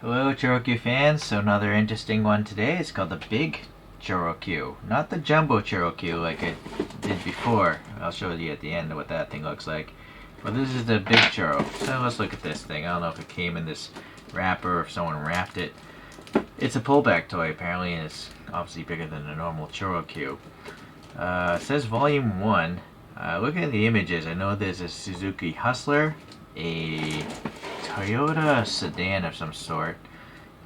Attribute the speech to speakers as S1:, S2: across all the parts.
S1: Hello ChoroQ fans, so another interesting one today. It's called the Big ChoroQ, not the Jumbo ChoroQ like I did before. I'll show you at the end what that thing looks like. But this is the Big Churo. So let's look at this thing. I don't know if it came in this wrapper or if someone wrapped it. It's a pullback toy apparently, and it's obviously bigger than a normal ChoroQ. It says volume 1. Looking at the images, I know there's a Suzuki Hustler, a Toyota sedan of some sort,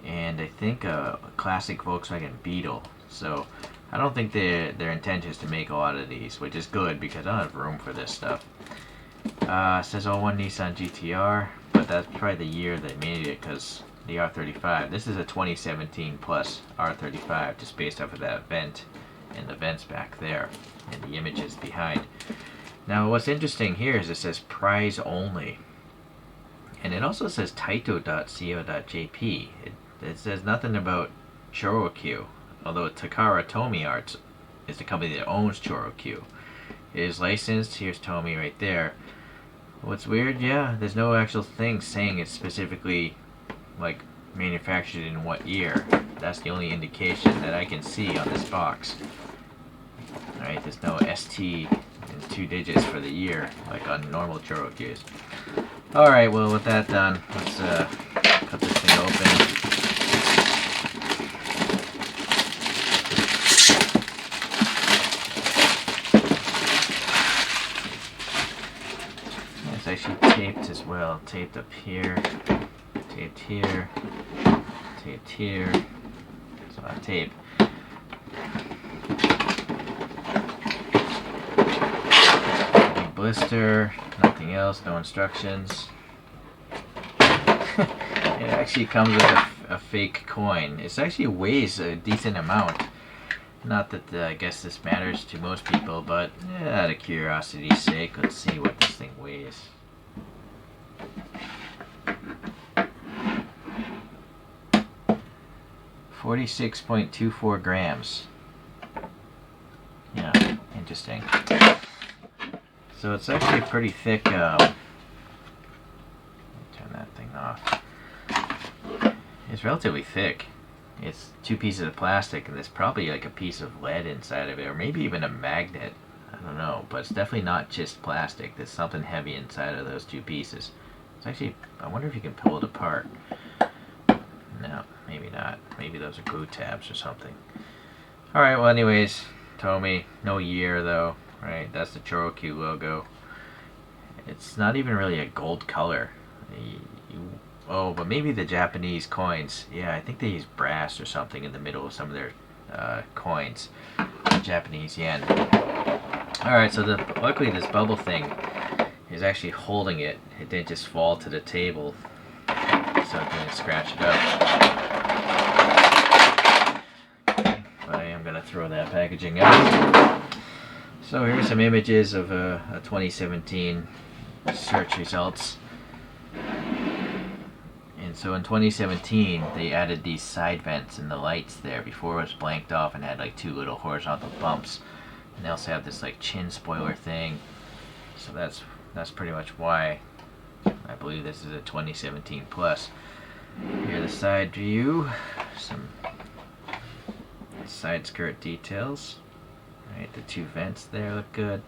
S1: and I think a classic Volkswagen Beetle. So I don't think their intention is to make a lot of these, which is good because I don't have room for this stuff. It says Choro Nissan GTR, but that's probably the year they made it because the R35. This is a 2017 plus R35, just based off of that vent and the vents back there and the images behind. Now what's interesting here is it says prize only. And it also says taito.co.jp. It says nothing about ChoroQ, although Takara Tomy Arts is the company that owns ChoroQ. It is licensed. Here's Tomy right there. What's weird, yeah, there's no actual thing saying it's specifically like manufactured in what year. That's the only indication that I can see on this box. Alright, there's no ST and 2 digits for the year like on normal ChoroQs. Alright, well with that done, let's cut this thing open. It's actually taped as well. Taped up here, taped here, taped here. It's a lot of tape. Big blister, nothing else, no instructions. It actually comes with a fake coin. It actually weighs a decent amount. Not that I guess this matters to most people, but yeah, out of curiosity's sake, let's see what this thing weighs. $46.24 grams. Yeah, interesting. So it's actually pretty thick. Turn that thing off. It's relatively thick. It's 2 pieces of plastic, and there's probably like a piece of lead inside of it, or maybe even a magnet. I don't know, but it's definitely not just plastic. There's something heavy inside of those 2 pieces. It's actually, I wonder if you can pull it apart. No, maybe not. Maybe those are glue tabs or something. Alright, well anyways, Tomy, no year though, right? That's the ChoroQ logo. It's not even really a gold color. Oh, but maybe the Japanese coins. Yeah, I think they use brass or something in the middle of some of their coins. Japanese yen. Alright, so luckily this bubble thing is actually holding it. It didn't just fall to the table, so it didn't scratch it up. But I am going to throw that packaging out. So here's some images of a 2017 search results. And so in 2017 they added these side vents and the lights there. Before it was blanked off and had like 2 little horizontal bumps. And they also have this like chin spoiler thing. So that's pretty much why I believe this is a 2017 plus. Here the side view, some side skirt details. Right, the 2 vents there look good.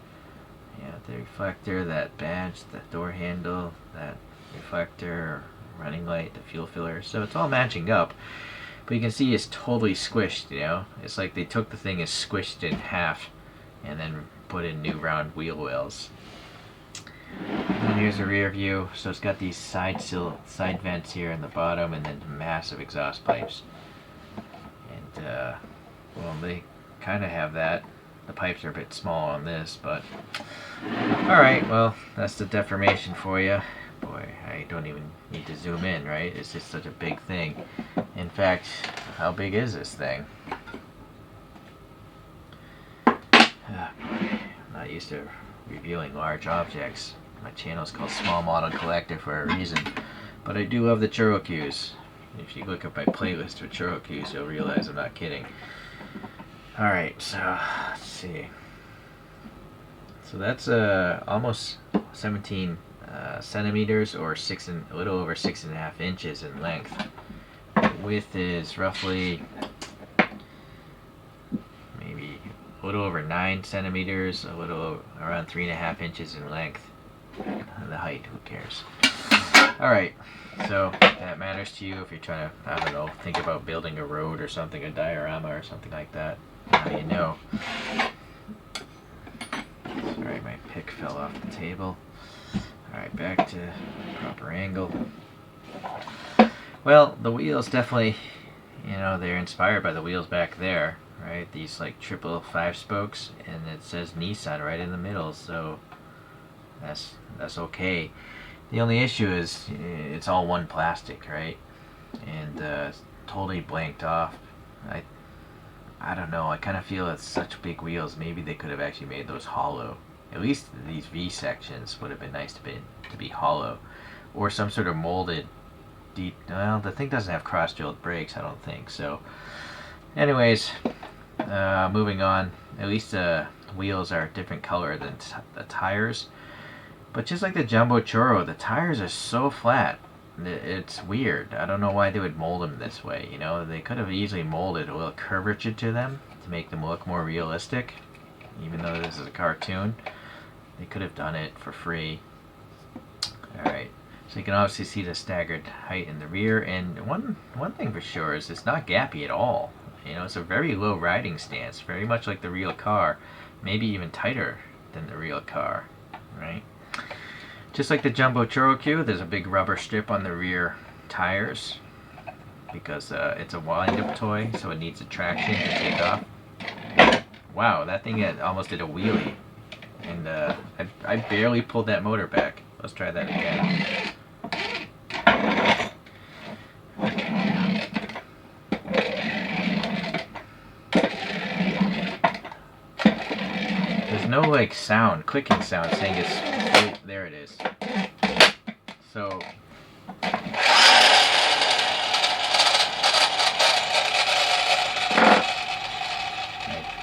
S1: Yeah, the reflector, that badge, that door handle, that reflector, running light, the fuel filler. So it's all matching up. But you can see it's totally squished, you know? It's like they took the thing and squished it in half and then put in new round wheel wells. And here's the rear view. So it's got these side vents here in the bottom and then massive exhaust pipes. And, well, they kind of have that. The pipes are a bit small on this, but alright, well, that's the deformation for you. Boy, I don't even need to zoom in, right? It's just such a big thing. In fact, how big is this thing? I'm not used to reviewing large objects. My channel is called Small Model Collector for a reason. But I do love the ChoroQs. If you look at my playlist for ChoroQs, you'll realize I'm not kidding. Alright, so let's see. So that's almost 17 centimeters, or a little over 6.5 inches in length. width is roughly maybe a little over 9 centimeters, a little around 3.5 inches in length. The height, who cares? Alright, so that matters to you if you're trying to, I don't know, think about building a road or something, a diorama or something like that. Now you know. Sorry, my pick fell off the table. Alright, back to proper angle. Well, the wheels definitely, you know, they're inspired by the wheels back there, right? These like triple 5-spokes, and it says Nissan right in the middle, so that's okay. The only issue is it's all one plastic, right? And totally blanked off. I don't know. I kind of feel it's such big wheels. Maybe they could have actually made those hollow. At least these V sections would have been nice to be hollow, or some sort of molded. Well, the thing doesn't have cross-drilled brakes, I don't think. So, anyways, moving on. At least the wheels are a different color than the tires. But just like the Jumbo Choro, the tires are so flat. It's weird. I don't know why they would mold them this way. You know, they could have easily molded a little curvature to them to make them look more realistic. Even though this is a cartoon, they could have done it for free. Alright, so you can obviously see the staggered height in the rear. And one thing for sure is it's not gappy at all. You know, it's a very low riding stance, very much like the real car. Maybe even tighter than the real car, right? Just like the Jumbo ChoroQ, there's a big rubber strip on the rear tires because it's a wind-up toy, so it needs a traction to take off. Wow, that thing almost did a wheelie, and I barely pulled that motor back. Let's try that again. There's no like sound, clicking sound saying it's, oh, there it is. So I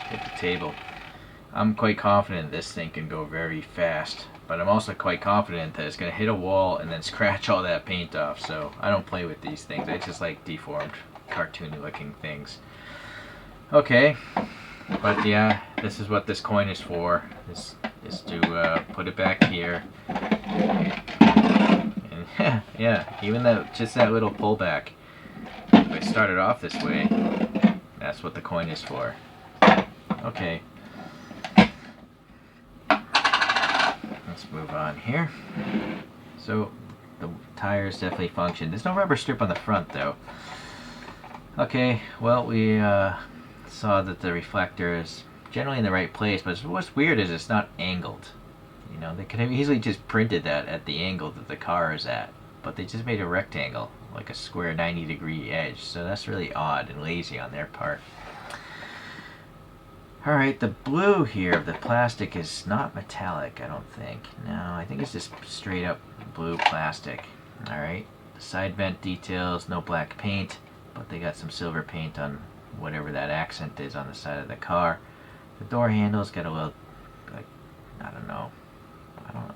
S1: hit the table. I'm quite confident this thing can go very fast, but I'm also quite confident that it's going to hit a wall and then scratch all that paint off. So I don't play with these things. I just like deformed, cartoony looking things. Okay, but yeah, this is what this coin is for. This is to put it back here. And yeah, even just that little pullback. If I started off this way, that's what the coin is for. Okay. Let's move on here. So the tires definitely function. There's no rubber strip on the front though. Okay, well we saw that the reflector is generally in the right place, but what's weird is it's not angled. You know, they could have easily just printed that at the angle that the car is at, but they just made a rectangle, like a square 90-degree edge, so that's really odd and lazy on their part. Alright, the blue here of the plastic is not metallic, I don't think. No, I think it's just straight up blue plastic. Alright, the side vent details, no black paint, but they got some silver paint on whatever that accent is on the side of the car. The door handle's got a little, like, I don't know.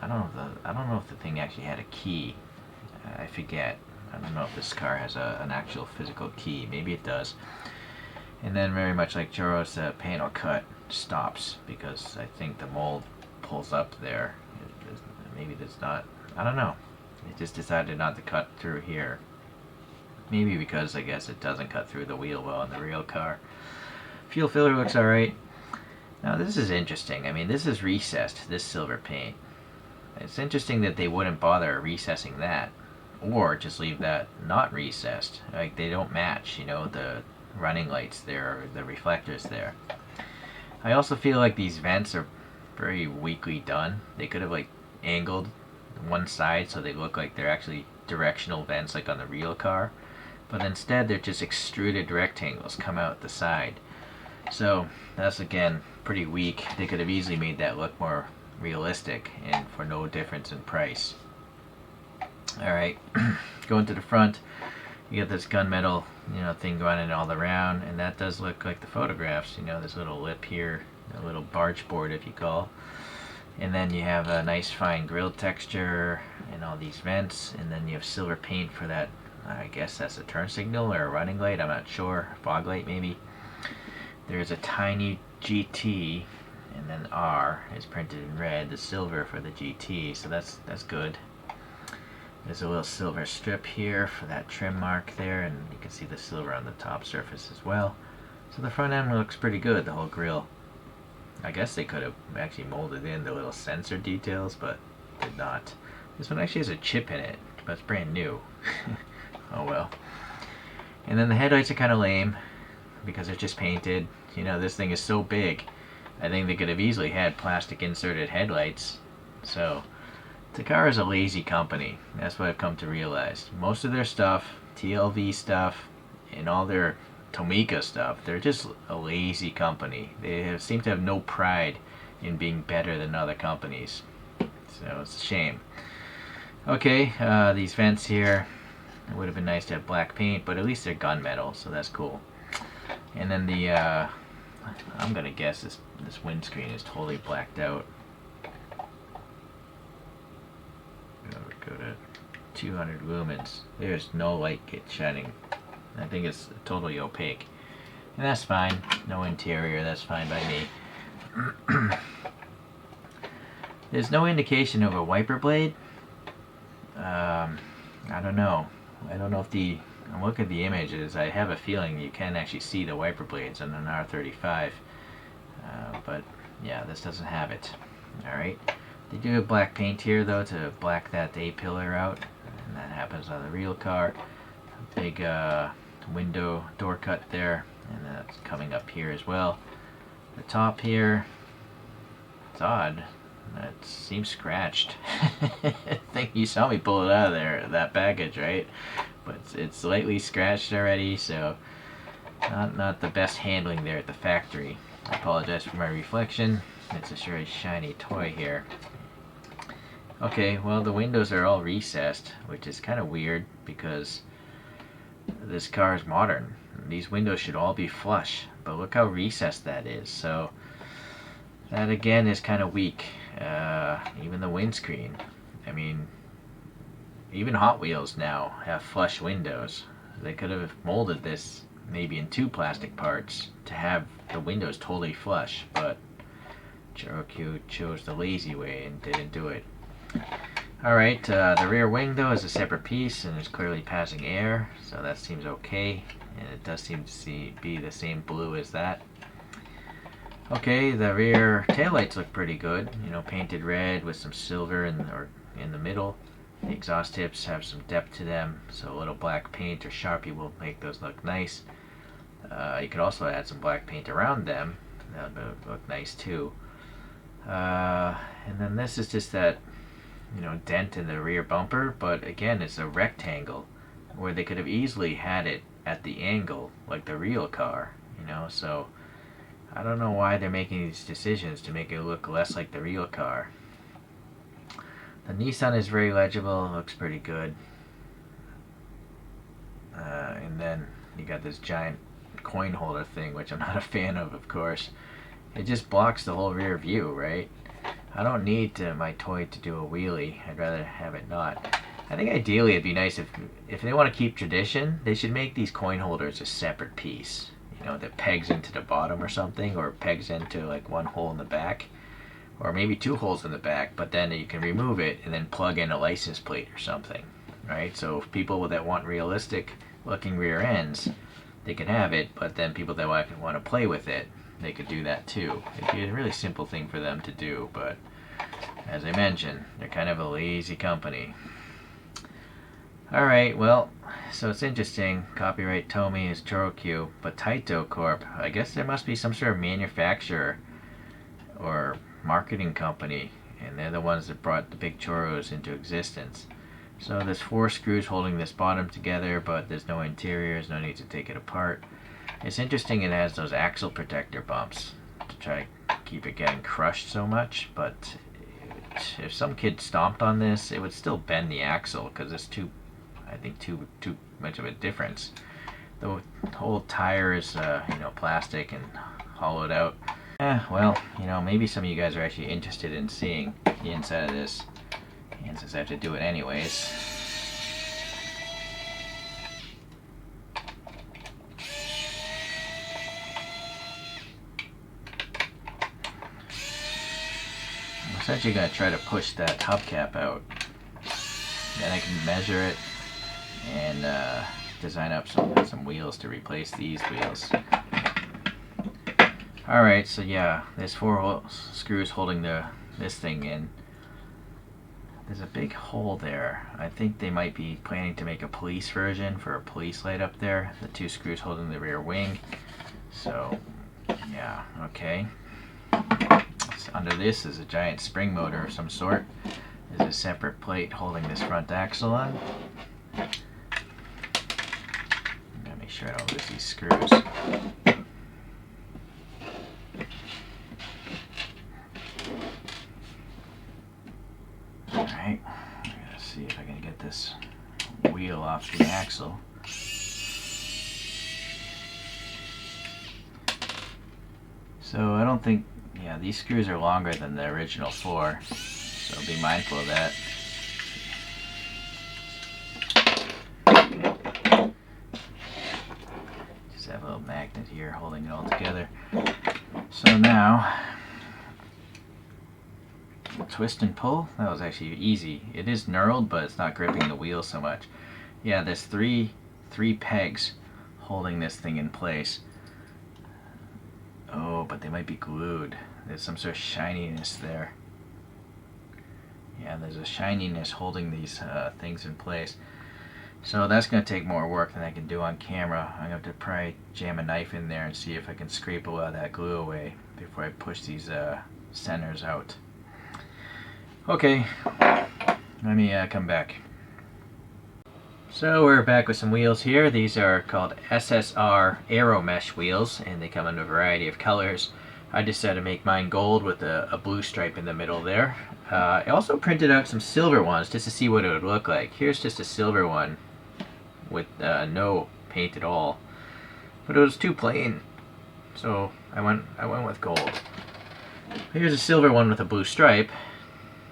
S1: I don't know if the thing actually had a key. I forget. I don't know if this car has an actual physical key. Maybe it does. And then very much like Choro's panel cut stops because I think the mold pulls up there. Maybe it's not. I don't know. It just decided not to cut through here. Maybe because I guess it doesn't cut through the wheel well in the real car. Fuel filler looks alright. Now this is interesting. I mean, this is recessed, this silver paint. It's interesting that they wouldn't bother recessing that, or just leave that not recessed. Like, they don't match, you know, the running lights there, or the reflectors there. I also feel like these vents are very weakly done. They could have like angled one side so they look like they're actually directional vents like on the real car, but instead they're just extruded rectangles come out the side. So that's again pretty weak. They could have easily made that look more realistic and for no difference in price. Alright, going to the front, you get this gunmetal, you know, thing running all around, and that does look like the photographs, you know, this little lip here, a little barge board if you call. And then you have a nice fine grille texture and all these vents, and then you have silver paint for that I guess that's a turn signal or a running light, I'm not sure. Fog light maybe. There's a tiny GT, and then R is printed in red, the silver for the GT, so that's good. There's a little silver strip here for that trim mark there, and you can see the silver on the top surface as well. So the front end looks pretty good, the whole grille. I guess they could have actually molded in the little sensor details, but did not. This one actually has a chip in it, but it's brand new. Oh well. And then the headlights are kind of lame because they're just painted. You know, this thing is so big, I think they could have easily had plastic inserted headlights. So Takara is a lazy company. That's what I've come to realize. Most of their stuff, TLV stuff, and all their Tomica stuff, they're just a lazy company. They seem to have no pride in being better than other companies. So it's a shame. Okay, these vents here, it would have been nice to have black paint, but at least they're gunmetal, so that's cool. And then the, I'm gonna guess this windscreen is totally blacked out. Go to 200 lumens. There's no light shining. I think it's totally opaque. And that's fine. No interior, that's fine by me. There's no indication of a wiper blade. I don't know. I don't know if I'm looking at the images. I have a feeling you can actually see the wiper blades on an R35. But yeah, this doesn't have it. Alright. They do have black paint here though to black that A-pillar out. And that happens on the real car. A big window door cut there. And that's coming up here as well. The top here, it's odd. It seems scratched. I think you saw me pull it out of there, that package, right? But it's slightly scratched already, so not the best handling there at the factory. I apologize for my reflection. It's a very shiny toy here. Okay, well the windows are all recessed, which is kind of weird because this car is modern. These windows should all be flush, but look how recessed that is. So that again is kind of weak. Even the windscreen. I mean, even Hot Wheels now have flush windows. They could have molded this maybe in 2 plastic parts to have the windows totally flush, but ChoroQ chose the lazy way and didn't do it. Alright, the rear wing though is a separate piece and it's clearly passing air, so that seems okay, and it does seem to be the same blue as that. Okay, the rear taillights look pretty good, you know, painted red with some silver in the middle. The exhaust tips have some depth to them, so a little black paint or Sharpie will make those look nice. You could also add some black paint around them, that would look nice too. And then this is just that, you know, dent in the rear bumper, but again it's a rectangle where they could have easily had it at the angle like the real car, you know, so I don't know why they're making these decisions to make it look less like the real car. The Nissan is very legible, it looks pretty good. And then you got this giant coin holder thing, which I'm not a fan of course. It just blocks the whole rear view, right? I don't need my toy to do a wheelie, I'd rather have it not. I think ideally it'd be nice if they want to keep tradition, they should make these coin holders a separate piece. You know, that pegs into the bottom or something, or pegs into like one hole in the back, or maybe 2 holes in the back, but then you can remove it and then plug in a license plate or something, right? So if people that want realistic looking rear ends, they can have it, but then people that want to play with it, they could do that too. It'd be a really simple thing for them to do, but as I mentioned, they're kind of a lazy company. Alright, well, so it's interesting. Copyright Tomy is ChoroQ, but Taito Corp, I guess there must be some sort of manufacturer or marketing company, and they're the ones that brought the Big Choros into existence. So there's 4 screws holding this bottom together, but there's no interior, there's no need to take it apart. It's interesting it has those axle protector bumps to try to keep it getting crushed so much, but if some kid stomped on this, it would still bend the axle because it's too much of a difference. The whole tire is you know, plastic and hollowed out. Well, you know, maybe some of you guys are actually interested in seeing the inside of this, and since I have to do it anyways, essentially going to try to push that hubcap out. Then I can measure it and design up some wheels to replace these wheels. Alright, so yeah, there's 4 screws holding this thing in. There's a big hole there. I think they might be planning to make a police version for a police light up there. The 2 screws holding the rear wing. So, yeah, okay. So under this is a giant spring motor of some sort. There's a separate plate holding this front axle on. I'm gonna make sure I don't lose these screws. Alright, I'm gonna see if I can get this wheel off the axle. So I don't think, yeah, these screws are longer than the original 4, so be mindful of that. Just have a little magnet here holding it all together. So now, twist and pull. That was actually easy. It is knurled, but it's not gripping the wheel so much. Yeah, there's three pegs holding this thing in place. Oh, but they might be glued. There's some sort of shininess there. Yeah, there's a shininess holding these things in place. So that's going to take more work than I can do on camera. I'm going to have to probably jam a knife in there and see if I can scrape a lot of that glue away before I push these centers out. Okay, let me come back. So we're back with some wheels here. These are called SSR Aero Mesh wheels, and they come in a variety of colors. I decided to make mine gold with a blue stripe in the middle there. I also printed out some silver ones just to see what it would look like. Here's just a silver one with no paint at all, but it was too plain, so I went with gold. Here's a silver one with a blue stripe.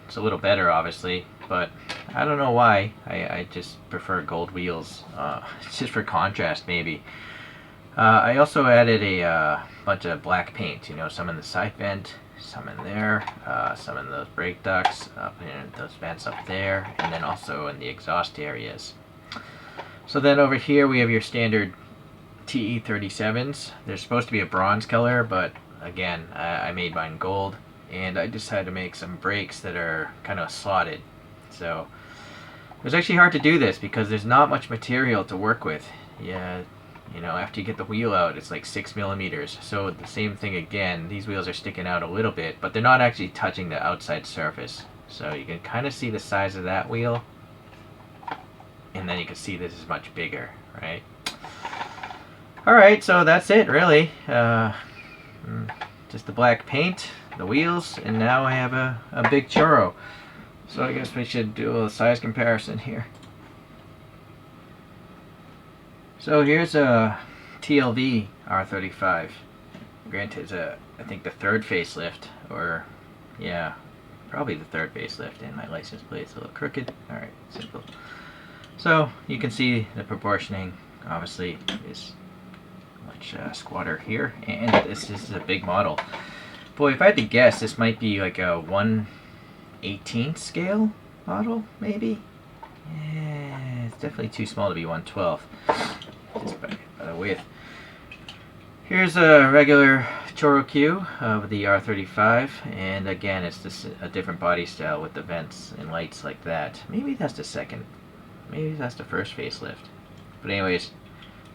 S1: It's a little better, obviously, but I don't know why. I just prefer gold wheels. It's just for contrast, maybe. I also added a bunch of black paint. You know, some in the side vent, some in there, some in those brake ducts, up in those vents up there, and then also in the exhaust areas. So then over here we have your standard TE37s. They're supposed to be a bronze color, but again, I made mine gold. And I decided to make some brakes that are kind of slotted. So it was actually hard to do this because there's not much material to work with. Yeah, you know, after you get the wheel out, it's like 6 millimeters. So the same thing again, these wheels are sticking out a little bit, but they're not actually touching the outside surface. So you can kind of see the size of that wheel, and then you can see this is much bigger, right? Alright, so that's it really. Just the black paint, the wheels, and now I have a Big Churo. So I guess we should do a size comparison here. So here's a TLV R35. Granted, it's I think the 3rd facelift, or yeah, probably the 3rd facelift, and my license plate's a little crooked. Alright, simple. So you can see the proportioning obviously is much squatter here, and this is a big model. Boy, if I had to guess, this might be like a 1/18 scale model, maybe? Yeah, it's definitely too small to be 1/12, just by the width. Here's a regular ChoroQ of the R35, and again, it's just a different body style with the vents and lights like that. Maybe that's the 2nd, maybe that's the 1st facelift. But anyways,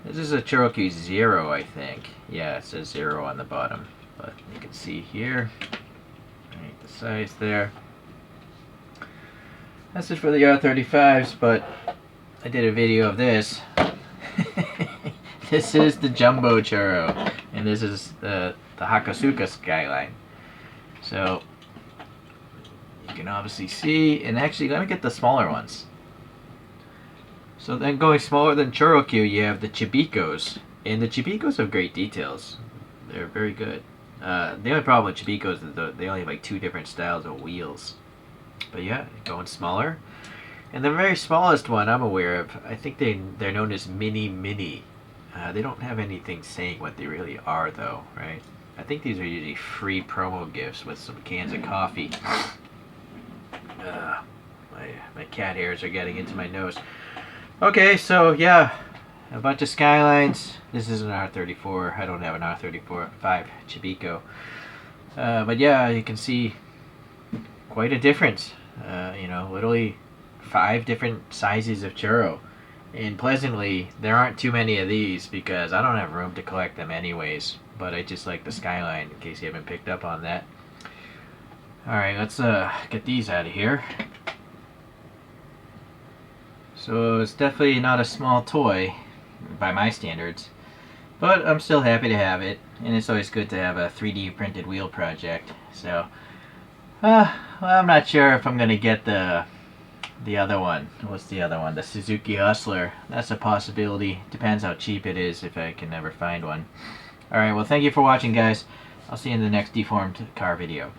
S1: this is a ChoroQ 0, I think. Yeah, it says 0 on the bottom. But you can see here, right, the size there. That's it for the R35s, but I did a video of this. This is the Jumbo Churo, and this is the Hakosuka skyline. So you can obviously see, and actually let me get the smaller ones. So then going smaller than ChoroQ, you have the Chibikos, and the Chibikos have great details. They're very good. The only problem with Chibikos is that they only have like 2 different styles of wheels. But yeah, going smaller. And the very smallest one I'm aware of, I think they're known as Mini. They don't have anything saying what they really are though, right? I think these are usually free promo gifts with some cans of coffee. My cat hairs are getting into my nose. Okay, so yeah, a bunch of Skylines. This is an R34. I don't have an R35 Chibico. But yeah, you can see quite a difference. You know, literally 5 different sizes of churro. And pleasantly, there aren't too many of these because I don't have room to collect them anyways. But I just like the Skyline in case you haven't picked up on that. Alright, let's get these out of here. So it's definitely not a small toy by my standards. But I'm still happy to have it. And it's always good to have a 3D printed wheel project. So, well, I'm not sure if I'm going to get the other one. What's the other one? The Suzuki Hustler. That's a possibility. Depends how cheap it is if I can ever find one. Alright, well thank you for watching, guys. I'll see you in the next deformed car video.